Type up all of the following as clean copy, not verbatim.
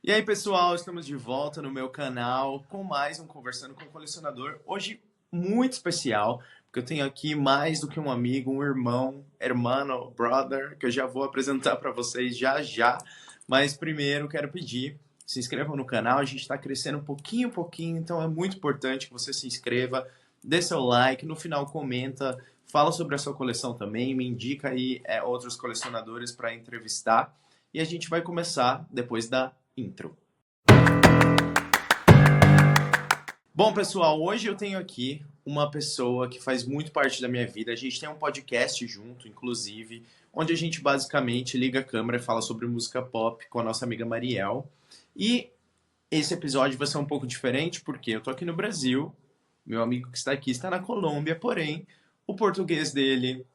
E aí, pessoal, estamos de volta no meu canal com mais um Conversando com o Colecionador. Hoje, muito especial, porque eu tenho aqui mais do que um amigo, um irmão, hermano, brother, que eu já vou apresentar para vocês já já. Mas primeiro, quero pedir, se inscrevam no canal, a gente está crescendo um pouquinho, então é muito importante que você se inscreva, dê seu like, no final comenta, fala sobre a sua coleção também, me indica aí outros colecionadores para entrevistar. E a gente vai começar depois da intro. Bom, pessoal, hoje eu tenho aqui uma pessoa que faz muito parte da minha vida. A gente tem um podcast junto, inclusive, onde a gente basicamente liga a câmera e fala sobre música pop com a nossa amiga Mariel. E esse episódio vai ser um pouco diferente porque eu tô aqui no Brasil, meu amigo que está aqui está na Colômbia, porém, o português dele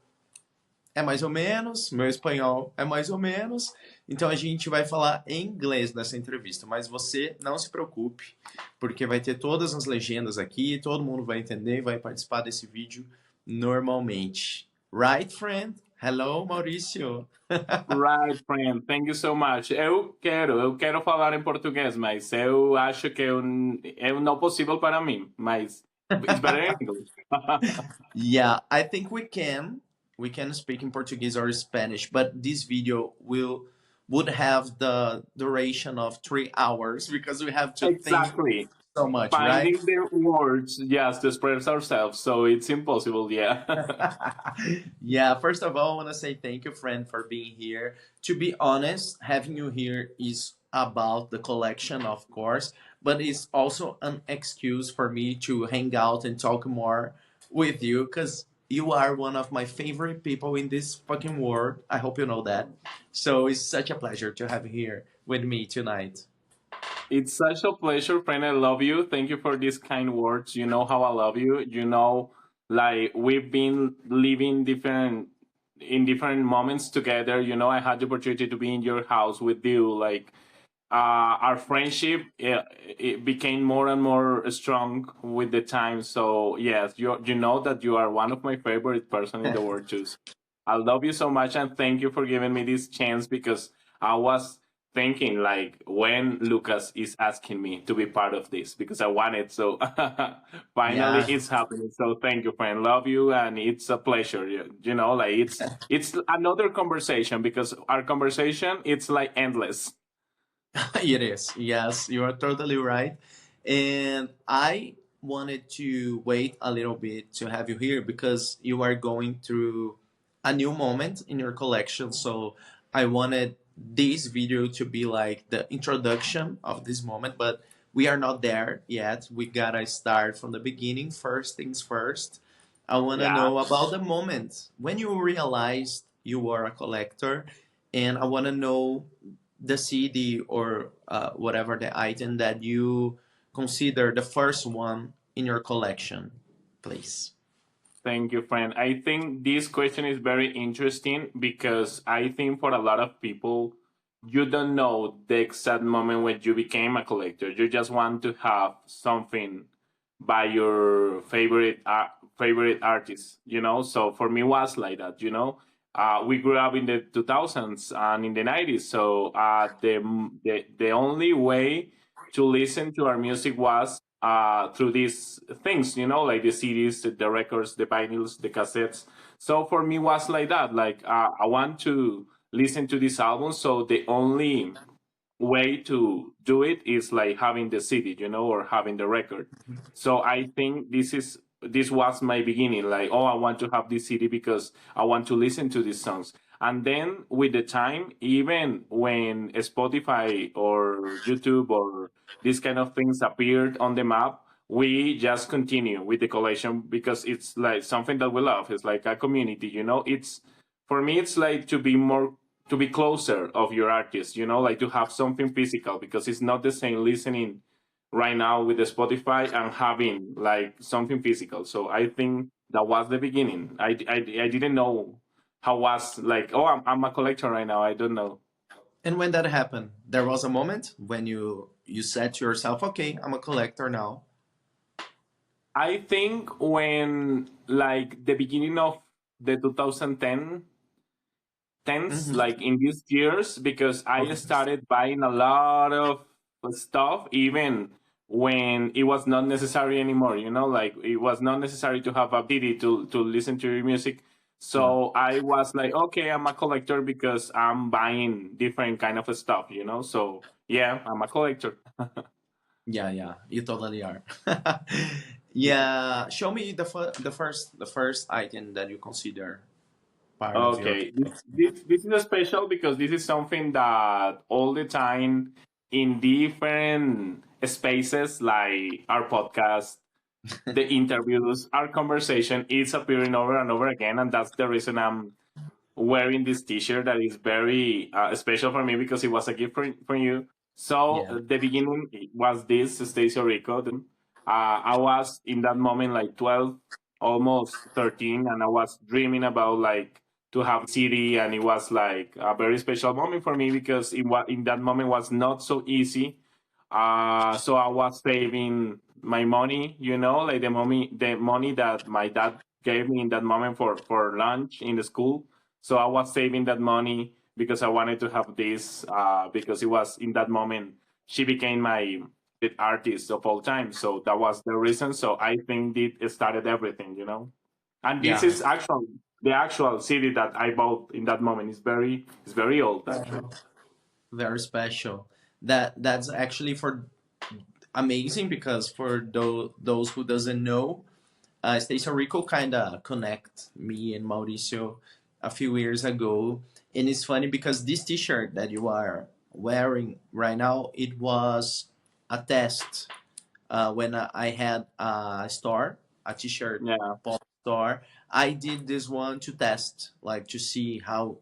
é mais ou menos, meu espanhol é mais ou menos, então a gente vai falar em inglês nessa entrevista, mas você não se preocupe, porque vai ter todas as legendas aqui, todo mundo vai entender e vai participar desse vídeo normalmente. Right, friend? Hello, Mauricio. Right, friend. Thank you so much. Eu quero falar em português, mas eu acho que é não possível para mim. Mas it's better in English. Yeah, I think we can speak in Portuguese or Spanish, but this video would have the duration of 3 hours because we have to think Exactly. so much, right? Finding the words, yes, to express ourselves. So it's impossible. Yeah. Yeah, first of all, I want to say thank you, friend, for being here. To be honest, having you here is about the collection, of course, but it's also an excuse for me to hang out and talk more with you because you are one of my favorite people in this fucking world. I hope you know that. So it's such a pleasure to have you here with me tonight. It's such a pleasure, friend. I love you. Thank you for these kind words. You know how I love you. You know, like we've been living different in different moments together. You know, I had the opportunity to be in your house with you. Like our friendship, it became more and more strong with the time. So yes, you know that you are one of my favorite person in the world too. I love you so much and thank you for giving me this chance because I was thinking like when Lucas is asking me to be part of this because I want it. So finally Yeah. it's happening. So thank you, friend. Love you and it's a pleasure. You know, like it's another conversation because our conversation it's like endless. It is. Yes, you are totally right. And I wanted to wait a little bit to have you here because you are going through a new moment in your collection. So I wanted this video to be like the introduction of this moment, but we are not there yet. We gotta start from the beginning. First things first. I wanna Yeah. know about the moment when you realized you were a collector, and I wanna know the CD or whatever the item that you consider the first one in your collection, please. Thank you, friend. I think this question is very interesting because I think for a lot of people, you don't know the exact moment when you became a collector. You just want to have something by your favorite artist, you know. So for me, it was like that, you know. We grew up in the 2000s and in the 90s, so the only way to listen to our music was through these things, you know, like the CDs, the records, the vinyls, the cassettes. So for me, was like that. Like I want to listen to this album, so the only way to do it is like having the CD, you know, or having the record. So I think this was my beginning. Like, oh, I want to have this CD because I want to listen to these songs. And then with the time, even when Spotify or YouTube or these kind of things appeared on the map, we just continue with the collection because it's like something that we love. It's like a community, you know. It's for me, it's like to be closer of your artist, you know, like to have something physical because it's not the same listening right now with the Spotify and having like something physical. So I think that was the beginning. I didn't know how was like, oh, I'm a collector right now. I don't know. And when that happened, there was a moment when you said to yourself, "Okay, I'm a collector now." I think when like the beginning of the 2010 tens, Mm-hmm. like in these years, because I Okay. started buying a lot of stuff, even when it was not necessary anymore. Like it was not necessary to have a CD to listen to your music. Yeah. So I was like, okay, I'm a collector because I'm buying different kind of stuff. So yeah, I'm a collector. Yeah, yeah, you totally are. Yeah, show me the first item that you consider part of your Okay, this is a special because this is something that all the time in different spaces like our podcast, the interviews, our conversation is appearing over and over again, and that's the reason I'm wearing this T-shirt that is very special for me because it was a gift from you. So Yeah, the beginning was this Stacie Orrico. I was in that moment like 12, almost 13, and I was dreaming about like to have CD, and it was like a very special moment for me because in that moment was not so easy. So I was saving my money, like the money that my dad gave me in that moment for lunch in the school. So I was saving that money because I wanted to have this because it was in that moment she became my favorite artist of all time. So that was the reason. So I think it started everything. And this yeah, is the actual CD that I bought in that moment. It's very old actually. very special. That's actually for amazing because for those who doesn't know, Stacie Rico kind of connect me and Mauricio a few years ago, and it's funny because this T-shirt that you are wearing right now, it was a test when I had a store, a T-shirt Yeah, pop store. I did this one to test, like to see how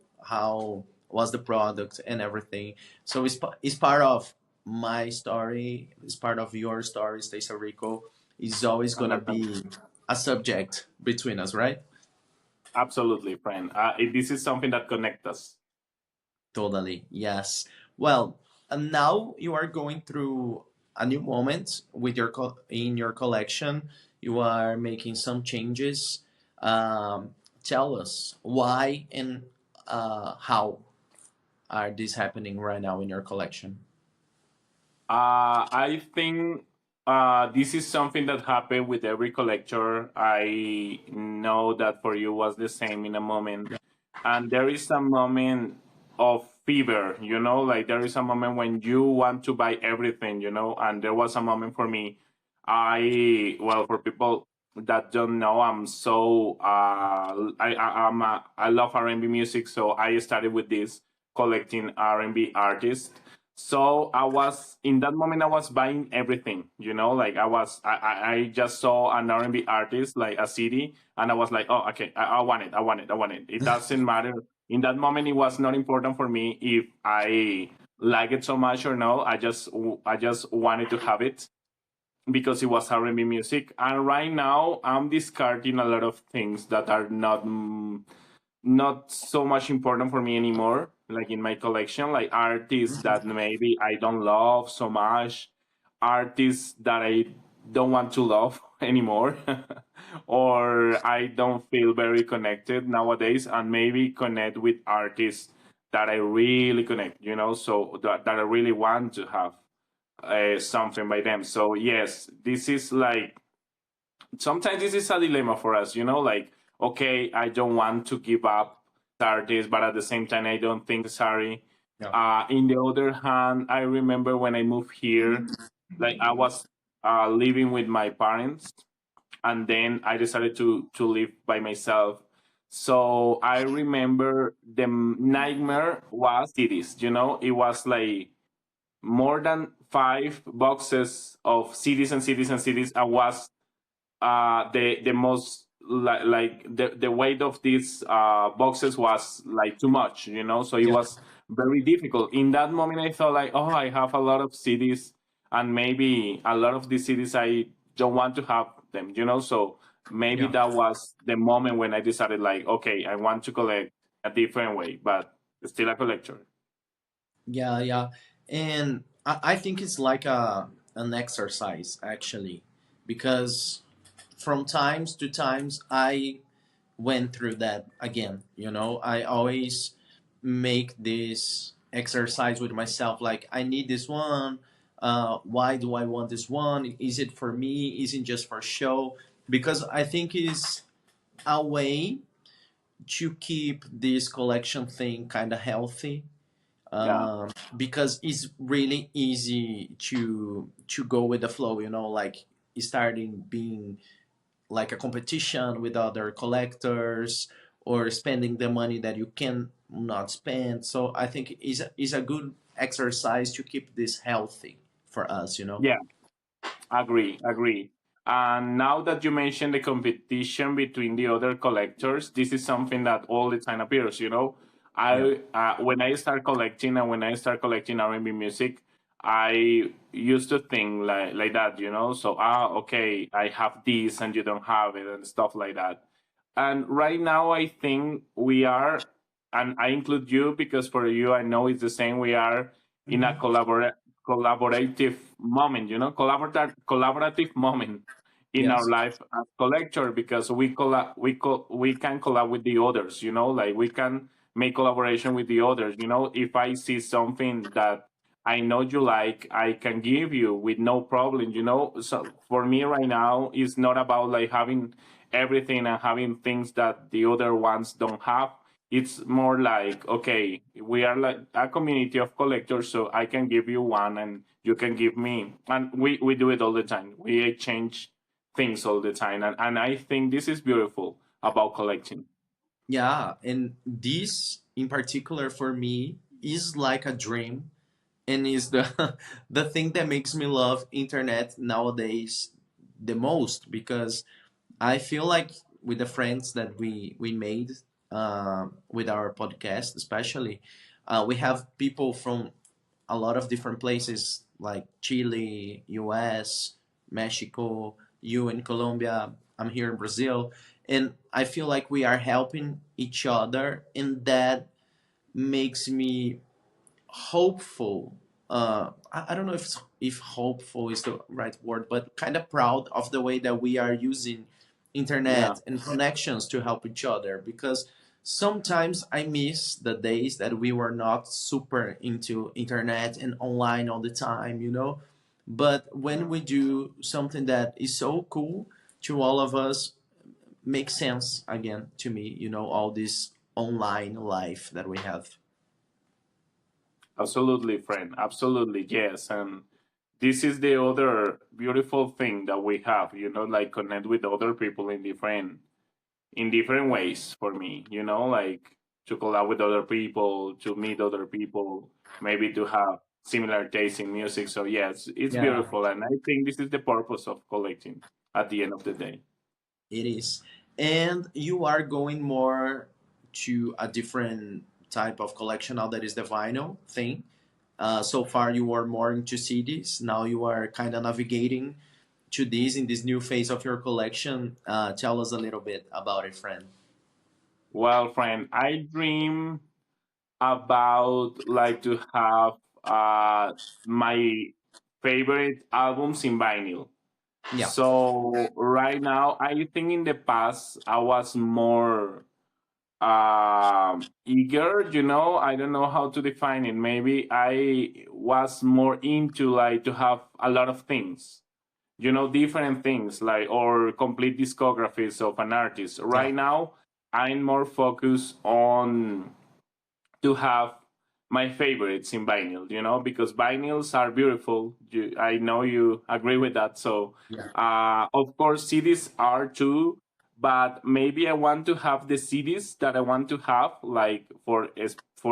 was the product and everything. So it's part of my story. It's part of your story, Stacie Rico. It's always gonna understand. be a subject between us, right? Absolutely, friend. This is something that connects us. Totally, yes. Well, and now you are going through a new moment with in your collection. You are making some changes. Tell us why and how are these happening right now in your collection? I think this is something that happened with every collector. I know that for you was the same in a moment. And there is a moment of fever, like there is a moment when you want to buy everything, and there was a moment for me. Well, for people that don't know, I'm so, I love R&B music. So I started with this collecting R&B artists. So I was in that moment. I was buying everything, like I just saw an R&B artist like a CD, and I was like, oh, okay, I want it, I want it, I want it. It doesn't matter. In that moment, it was not important for me if I like it so much or no. I just wanted to have it because it was R&B music. And right now, I'm discarding a lot of things that are not so much important for me anymore, like in my collection, like artists that maybe I don't love so much, artists that I don't want to love anymore, or I don't feel very connected nowadays, and maybe connect with artists that I really connect, so that I really want to have something by them. So yes, this is like sometimes this is a dilemma for us, like, okay, I don't want to give up artists, but at the same time, I don't think necessary. Yeah. In the other hand, I remember when I moved here, like I was living with my parents, and then I decided to live by myself. So I remember the nightmare was CDs. It was like more than 5 boxes of CDs and CDs and CDs. I was the most like the weight of these boxes was like too much, so it Yeah. was very difficult. In that moment I thought like, oh, I have a lot of CDs, and maybe a lot of these CDs I don't want to have them, so maybe Yeah. that was the moment when I decided like, okay, I want to collect a different way, but still a collector. Yeah, yeah. And I think it's like an exercise actually, because from times to times I went through that again. I always make this exercise with myself, like I need this one, why do I want this one? Is it for me? Is it just for show? Because I think it's a way to keep this collection thing kind of healthy, Yeah. because it's really easy to go with the flow, like starting being like a competition with other collectors, or spending the money that you can not spend. So I think is a good exercise to keep this healthy for us. Yeah. Agree, agree. And now that you mentioned the competition between the other collectors, this is something that all the time appears. Yeah. I when I start collecting and when I start collecting R&B music, I used to think like that. So okay, I have this and you don't have it and stuff like that. And right now, I think we are, and I include you because for you, I know it's the same. We are in a Hmm. collaborative moment, collaborative moment in our Yes. life as collector because we can collab with the others, like we can make collaboration with the others. If I see something that I know you like, I can give you with no problem. So for me right now, it's not about like having everything and having things that the other ones don't have. It's more like, okay, we are like a community of collectors, so I can give you one and you can give me. And we do it all the time. We exchange things all the time. And I think this is beautiful about collecting. Yeah, and this in particular for me is like a dream, and is the the thing that makes me love internet nowadays the most, because I feel like with the friends that we made, with our podcast especially, we have people from a lot of different places like Chile, US, Mexico, you in Colombia, I'm here in Brazil. And I feel like we are helping each other, and that makes me hopeful. I don't know if hopeful is the right word, but kind of proud of the way that we are using Yeah. internet and connections to help each other. Because sometimes I miss the days that we were not super into internet and online all the time. But when we do something that is so cool to all of us, makes sense again to me. All this online life that we have. Absolutely, friend. Absolutely, yes. And this is the other beautiful thing that we have, like connect with other people in different ways for me, like to collab with other people, to meet other people, maybe to have similar taste in music. So yes, it's Yeah. beautiful. And I think this is the purpose of collecting at the end of the day. It is. And you are going more to a different type of collection now, that is the vinyl thing. So far, you were more into CDs. Now you are kind of navigating to this in this new phase of your collection. Tell us a little bit about it, friend. Well, friend, I dream about like to have my favorite albums in vinyl. Yeah. So right now, I think in the past I was more eager. I don't know how to define it. Maybe I was more into like to have a lot of things, different things like or complete discographies of an artist. Yeah. Right now, I'm more focused on to have my favorites in vinyl, because vinyls are beautiful. I know you agree with that. So, Yeah. of course, CDs are too, but maybe I want to have the CDs that I want to have, like for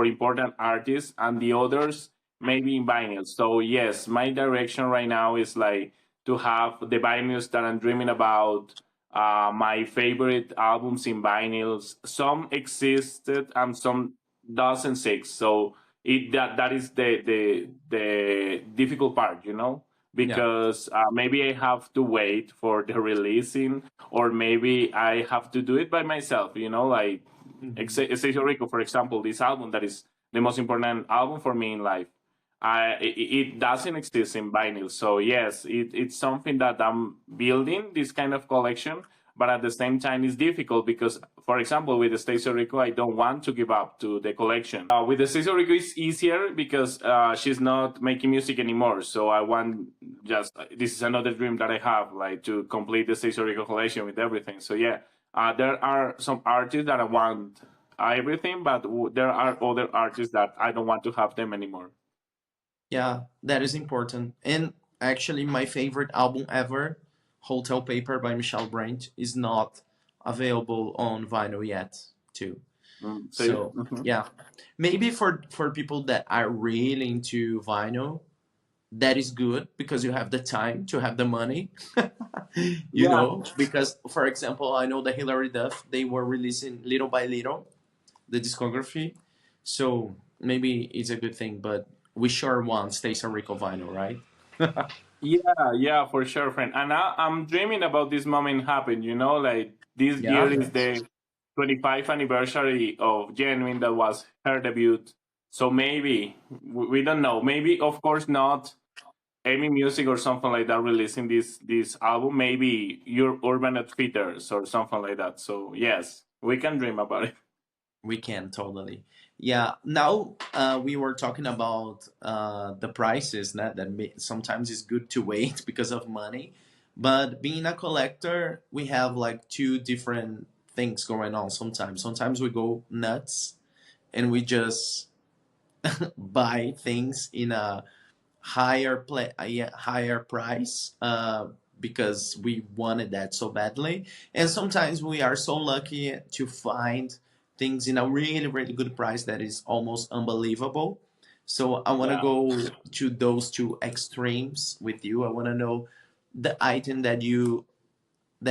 important artists, and the others maybe in vinyl. So, yes, my direction right now is like to have the vinyls that I'm dreaming about. My favorite albums in vinyls. Some existed and some 2006. So that is the difficult part, Yeah. because maybe I have to wait for the releasing, or maybe I have to do it by myself, like Hmm. Stacie Orrico, for example, this album that is the most important album for me in life. It doesn't exist in vinyl, so yes, it's something that I'm building this kind of collection, but at the same time, it's difficult because for example, with the Stacie Orrico, I don't want to give up to the collection. With the Stacie Orrico, it's easier because she's not making music anymore. So I want just this is another dream that I have, like to complete the Stacie Orrico collection with everything. So yeah, there are some artists that I want everything, but there are other artists that I don't want to have them anymore. Yeah, that is important. And actually, my favorite album ever, Hotel Paper by Michelle Brandt, is not available on vinyl yet, too. So Mhm. yeah, maybe for people that are really into vinyl, that is good because you have the time to have the money. You Yeah. know, because for example, I know that Hilary Duff, they were releasing little by little the discography, so maybe it's a good thing. But we sure want Stacie Orrico vinyl, right? Yeah, for sure, friend. And I'm dreaming about this moment happen. Like this Yeah, year is the 25th anniversary of Genuine that was her debut. So maybe we don't know. Maybe of course not Amy Music or something like that releasing this album. Maybe your Urban Outfitters or something like that. So yes, we can dream about it. we can totally. Yeah. Now we were talking about the prices. Sometimes it's good to wait because of money, but being a collector, we have like two different things going on. Sometimes we go nuts and we just buy things in a higher price because we wanted that so badly. And sometimes we are so lucky to find things in a really really good price that is almost unbelievable. So I want to Yeah. go to those two extremes with you. I want to know the item that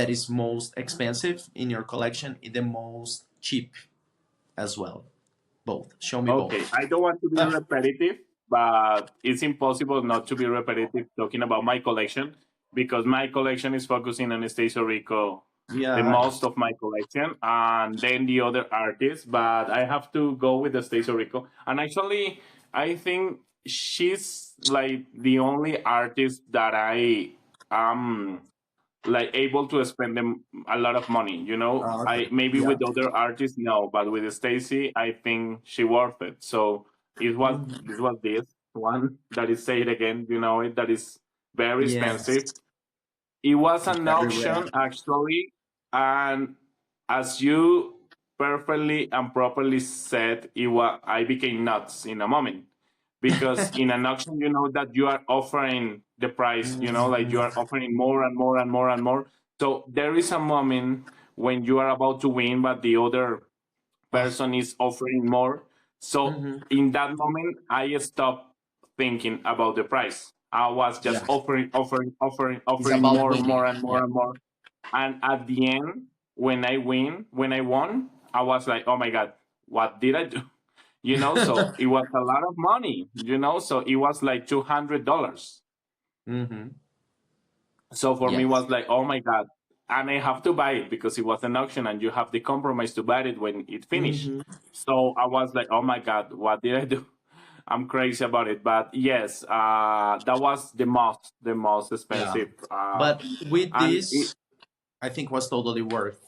is most expensive in your collection and the most cheap as well. Both. Show me both. Okay, I don't want to be repetitive, but it's impossible not to be repetitive talking about my collection because my collection is focusing on Stacie Orrico, the Yeah. most of my collection, and then the other artists. But I have to go with the Stacie Orrico, and actually, I think she's like the only artist that I am like able to spend them a lot of money. I Okay. maybe Yeah. with other artists no, but with Stacie, I think she worth it. So Mhm. this was this one that is say it again. That is very expensive. Yes. It was an Very rare. auction actually, and as you perfectly and properly said, I became nuts in a moment because in an auction, you know that you are offering the price. Like you Mhm. are offering more and more and more and more. So there is a moment when you are about to win, but the other Oh. person is offering more. So Mhm. in that moment, I stopped thinking about the price. I was just Yeah. offering, offering, offering, It's offering about more, winning. more, and Yeah. more and more. And at the end, when I won, I was like, oh my God, what did I do? So it was a lot of money, so it was like $200. Mhm. So for me, it Yes. was like, oh my God. And I have to buy it because it was an auction and you have the compromise to buy it when it finished. Mhm. So I was like, oh my God, what did I do? I'm crazy about it. But yes, that was the most Yeah. expensive. But with And it, this, I think was totally worth,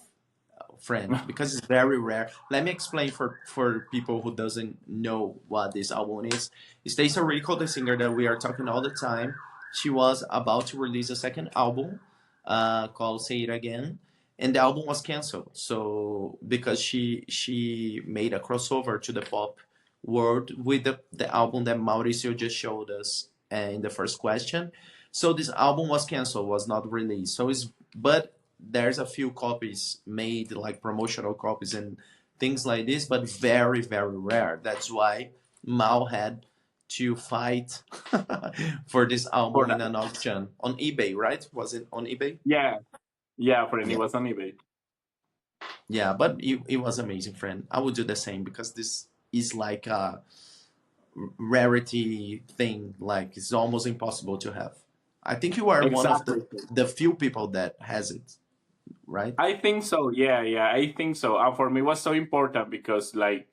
friend, because it's very rare. Let me explain for people who doesn't know what this album is. Stacey Orrico, the singer that we are talking all the time, she was about to release a second album called Say It Again, and the album was canceled. So because she made a crossover to the pop world with the album that Mauricio just showed us in the first question. So this album was canceled, was not released. So it's but there's a few copies made, like promotional copies and things like this, but very very rare. That's why Mao had to fight for this for album that, in an auction on eBay, right? Was it on eBay? yeah, yeah, for any Yeah. was on eBay. Yeah, but it was amazing, friend. I would do the same because this is like a rarity thing. Like it's almost impossible to have. I think you are one of Exactly. the few people that has it, right? I think so. Yeah, yeah, I think so. For me, it was so important because like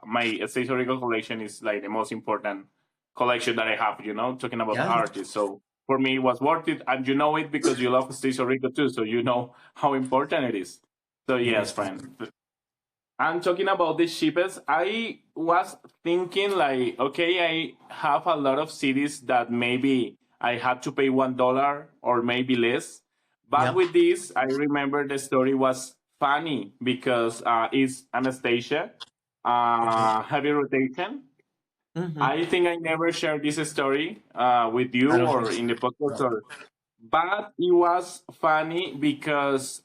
my historical collection is like the most important collection that I have. Talking about Yeah. artists. So for me, it was worth it, and you know it because you love Stacie Orrico too. So you know how important it is. So It yes, is. friend. And talking about the cheapest, I was thinking like, okay, I have a lot of cities that maybe I had to pay $1 or maybe less. But Yeah. with this, I remember the story was funny because it's Anastasia, Okay. heavy rotation. Mm-hmm. I think I never shared this story with I you don't think or so. in the podcast, No. or but it was funny because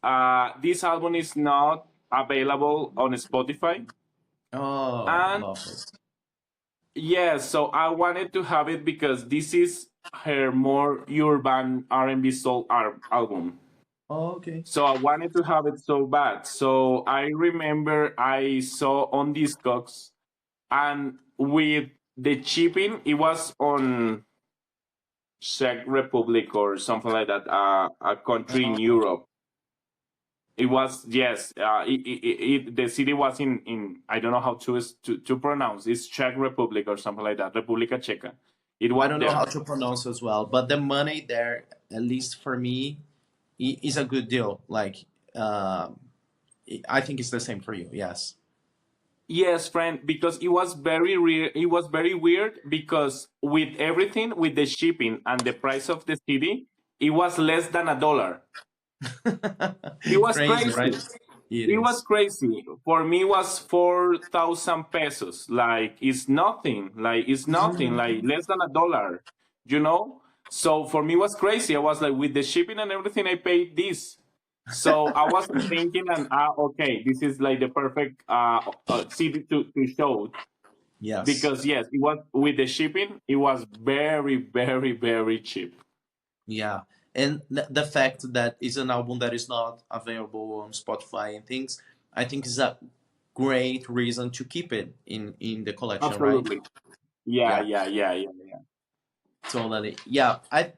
this album is not available on Spotify. Oh, And love it. yeah, so I wanted to have it because this is her more urban R&B soul album. Oh, okay. So I wanted to have it so bad. So I remember I saw on Discogs, and with the shipping, it was on Czech Republic or something like that, a country in Oh, Europe. It was, yes. The city was in I don't know how to pronounce. It's Czech Republic or something like that. Republika Czeka. It I was don't know how there. to pronounce as well, but the money there, at least for me, is a good deal. Like, um, I think it's the same for you. Yes. Yes, friend, because it was very it was very weird because with everything, with the shipping and the price of the city, it was less than $1. It was Crazy, right? crazy. It It was is. crazy. For me, it was 4,000 pesos. Like it's nothing. Like it's nothing. Mm. Like less than $1. You know. So for me, it was crazy. I was like, with the shipping and everything, I paid this. So I was thinking, and okay, this is like the perfect city to show, Yes. because yes, it was with the shipping. It was very, very, very cheap. Yeah. And the fact that it's an album that is not available on Spotify and things, I think is a great reason to keep it in the collection, right? Absolutely. Yeah, Yeah. yeah, yeah, yeah, yeah. Totally. Yeah. I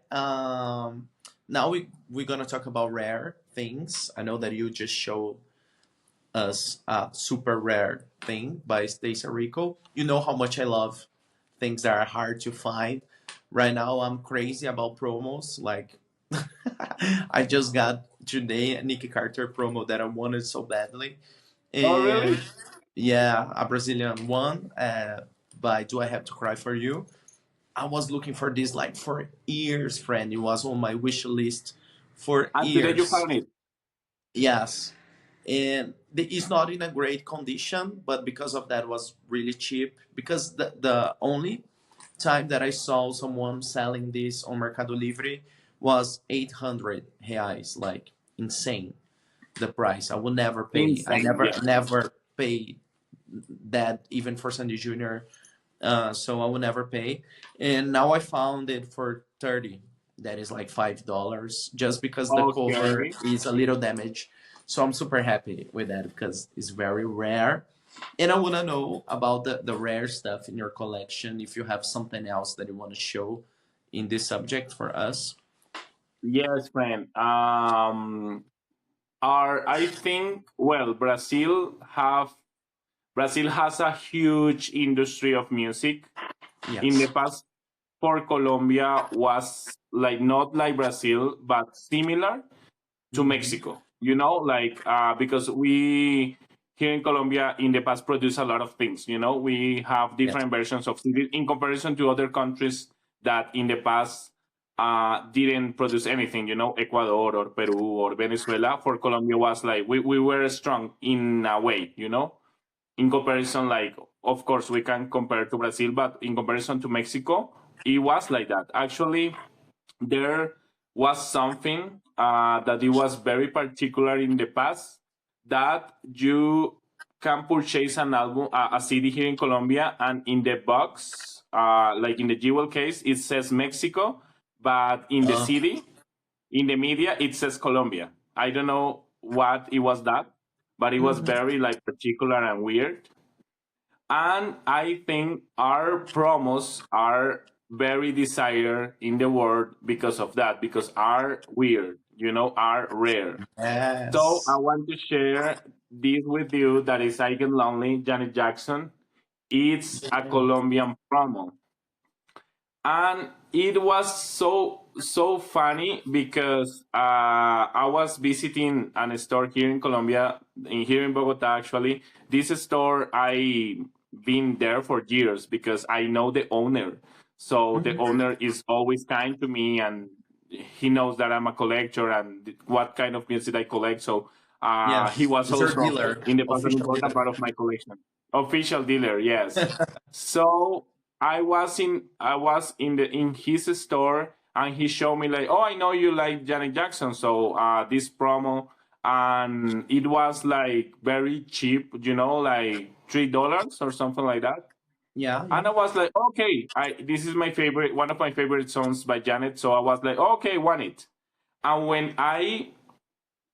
now we're gonna talk about rare things. I know that you just showed us a super rare thing by Stacie Orrico. You know how much I love things that are hard to find. Right now I'm crazy about promos. Like I just got today a Nicky Carter promo that I wanted so badly. Oh, And really? yeah, a Brazilian one by Do I Have to Cry for You. I was looking for this like for years, friend. It was on my wish list for And today you years. found it. Yes. And it's not in a great condition, but because of that was really cheap. Because the only time that I saw someone selling this on Mercado Livre was 800 reais, like insane the price. I will never pay. I Insane. never Yeah. never pay that even for Sandy Jr. So I will never pay. And now I found it for 30. That is like $5 just because the cover Okay. is a little damaged. So I'm super happy with that because it's very rare. And I want to know about the rare stuff in your collection. If you have something else that you want to show in this subject for us. Yes, friend. Are I think, well, Brazil has a huge industry of music. In the Yes. past, for Colombia was like not like Brazil, but similar to Mm-hmm. Mexico. You know, like because we here in Colombia in the past produce a lot of things. You know, we have Yes. different versions of cities in comparison to other countries that in the past didn't produce anything. You know, Ecuador or Peru or Venezuela. For Colombia was like we were strong in a way. You know, in comparison, like of course we can compare to Brazil, but in comparison to Mexico, it was like that. Actually, there was something that it was very particular in the past, that you can purchase an album, a CD here in Colombia, and in the box, like in the jewel case, it says Mexico, but in the Uh, CD, in the media, it says Colombia. I don't know what it was that, but it was mhm. very like particular and weird. And I think our promos are very desired in the world because of that, because are weird, you know, are rare. So I Yes. want to share this with you, that is I Get Lonely, Janet Jackson. It's a Yeah. Colombian promo. And it was so funny because I was visiting a store here in Colombia, here in Bogota actually. This store I been there for years because I know the owner. So the Mhm. owner is always kind to me, and he knows that I'm a collector and what kind of music I collect. So he Yes, was it's your also dealer, in the past an official important dealer. part of my collection. Official dealer, yes. So I was in his store, and he showed me like, oh, I know you like Janet Jackson, so this promo, and it was like very cheap, like $3 or something like that. Yeah, yeah. And I was like, okay, this is my favorite, one of my favorite songs by Janet. So I was like, okay, want it. And when I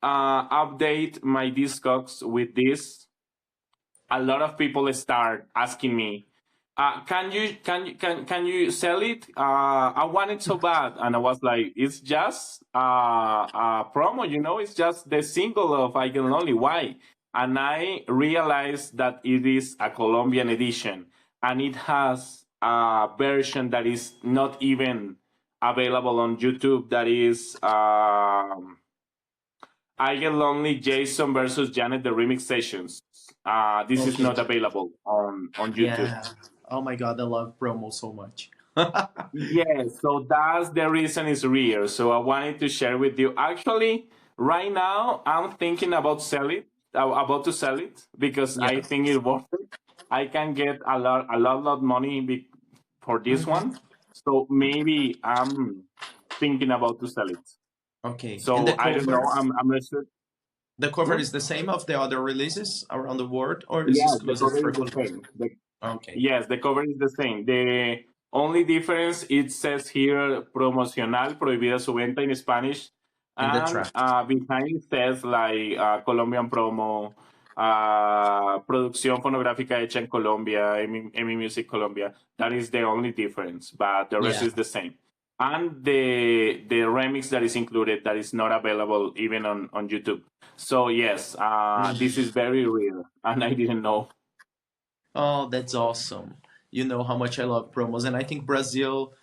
update my Discogs with this, a lot of people start asking me, can you sell it? I want it so bad, and I was like, it's just a promo, it's just the single of I Can Lonely. Why? And I realized that it is a Colombian edition, and it has a version that is not even available on YouTube. That is I Get Lonely, Jason versus Janet, the remix sessions. This is Okay. not available on YouTube. Yeah. Oh my God, I love promo so much. Yes, so that's the reason it's rare. So I wanted to share with you. Actually, right now I'm thinking about to sell it because Yeah. I think it's worth it. I can get a lot money for this Mhm. one. So maybe I'm thinking about to sell it. Okay. And So I don't know. I'm not sure. the cover Hmm? is the same of the other releases around the world, or is Yeah, the exclusive cover for is the Colombia? same. Okay. Yes, the cover is the same. The only difference, it says here promocional, prohibida su venta in Spanish, In the and track. behind it says like Colombian promo, producción fonográfica hecha en Colombia, EMI Music Colombia. That is the only difference, but the rest Yeah. is the same. And the remix that is included that is not available even on YouTube. So yes, this is Mhm. very real, and I didn't know. Oh, that's awesome. You know how much I love promos. And I think Brazil,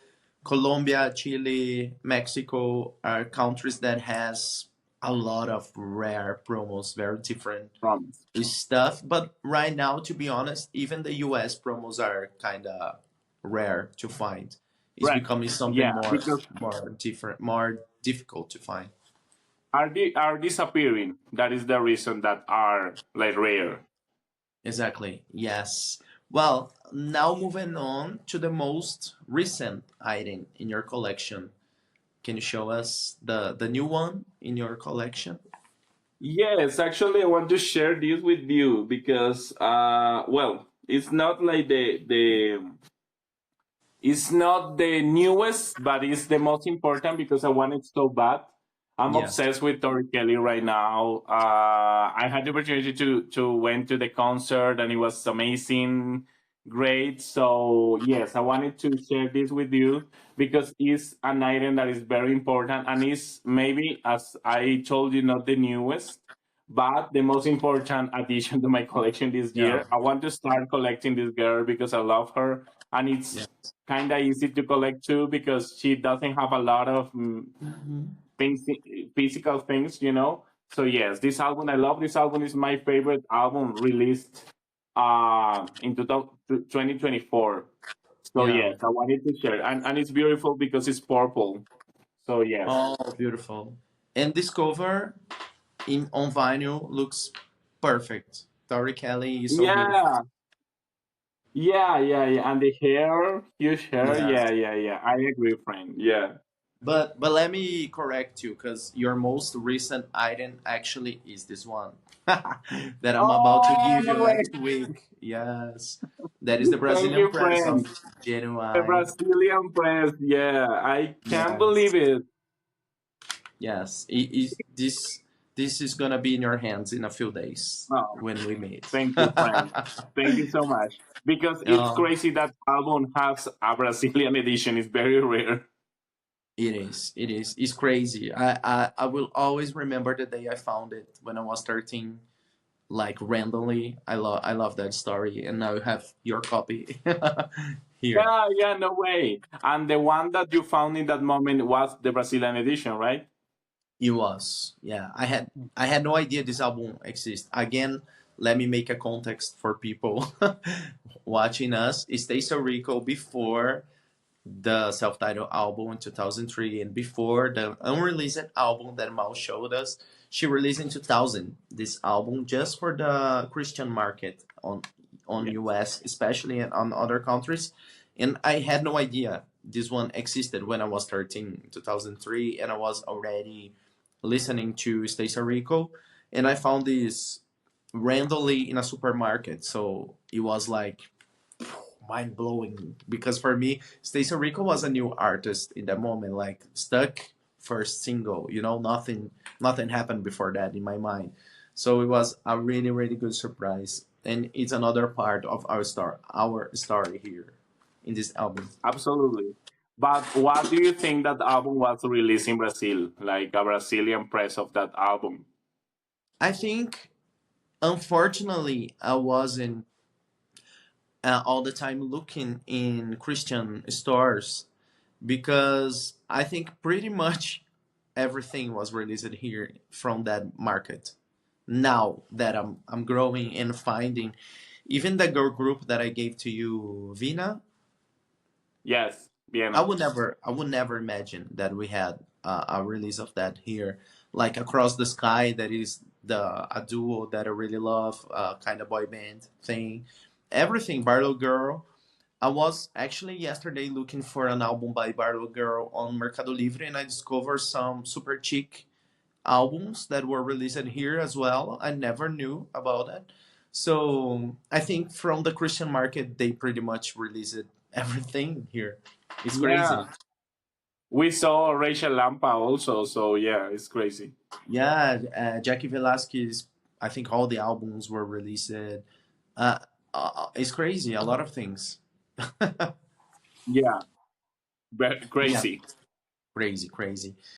Colombia, Chile, Mexico are countries that has a lot of rare promos, very different From stuff. But right now, to be honest, even the US promos are kind of rare to find. It's right. becoming something Yeah, more because more different, more difficult to find. are disappearing. That is the reason that are like rare. Exactly. Yes. Well, now moving on to the most recent item in your collection. Can you show us the new one in your collection? Yes, actually, I want to share this with you because, well, it's not the newest, but it's the most important because I want it so bad. I'm Yes. obsessed with Tori Kelly right now. I had the opportunity to went to the concert, and it was amazing, great. So yes, I wanted to share this with you because it's an item that is very important, and is maybe, as I told you, not the newest, but the most important addition to my collection this Yeah. year. I want to start collecting this girl because I love her, and it's Yeah. kind of easy to collect too because she doesn't have a lot of Mhm. things, physical things. So yes, this album, I love this album. Is my favorite album released in 2024. So Yeah. yes, I wanted to share, and it's beautiful because it's purple. So yes. Oh, beautiful. And this cover in on vinyl looks perfect. Tori Kelly is so beautiful. Yeah, yeah. And the hair, huge hair. Yeah. Yeah. I agree, friend. Yeah. But let me correct you because your most recent item actually is this one that I'm about to Oh, give you no way. next week. Yes, that is the Thank Brazilian you, press of friend. The Genuine. Brazilian press. Yeah, I can't Yes, believe it. yes. This is gonna be in your hands in a few days Oh, when we meet. thank you, friend. Thank you so much. Because it's Oh, crazy that album has a Brazilian edition. It's very rare. it is. It is. It's crazy. I will always remember the day I found it when I was 13, like randomly. I love that story, and now you have your copy. here. Yeah, yeah, no way. And the one that you found in that moment was the Brazilian edition, right? It was, yeah. I had no idea this album exists. Again, let me make a context for people watching us. Stacie Orrico before the self-titled album in 2003 and before the unreleased album that Mal showed us, she released in 2000 this album just for the Christian market on Yeah. US, especially and on other countries. And I had no idea this one existed when I was 13 in 2003, and I was already listening to Stacie Orrico, and I found this randomly in a supermarket. So it was like mind blowing because for me, Stacie Orrico was a new artist in that moment, like stuck first single. Nothing happened before that in my mind. So it was a really really good surprise, and it's another part of our story here in this album. Absolutely. But what do you think that album was released in Brazil? Like a Brazilian press of that album? I think, unfortunately, I wasn't all the time looking in Christian stores because I think pretty much everything was released here from that market. Now that I'm growing and finding, even the girl group that I gave to you, Vina, Yes, I Vienna. would never imagine that we had a release of that here, like Across the Sky. That is a duo that I really love, kind of boy band thing. Everything Barlow Girl. I was actually yesterday looking for an album by Barlow Girl on Mercado Livre, and I discovered some super chic albums that were released here as well. I never knew about that. So I think from the Christian market, they pretty much released everything here. It's crazy. Yeah. We saw Rachel Lampa also, so yeah, it's crazy. Yeah, Jackie Velasquez. I think all the albums were released. It's crazy. A lot of things. Yeah, Yeah, crazy. crazy, crazy.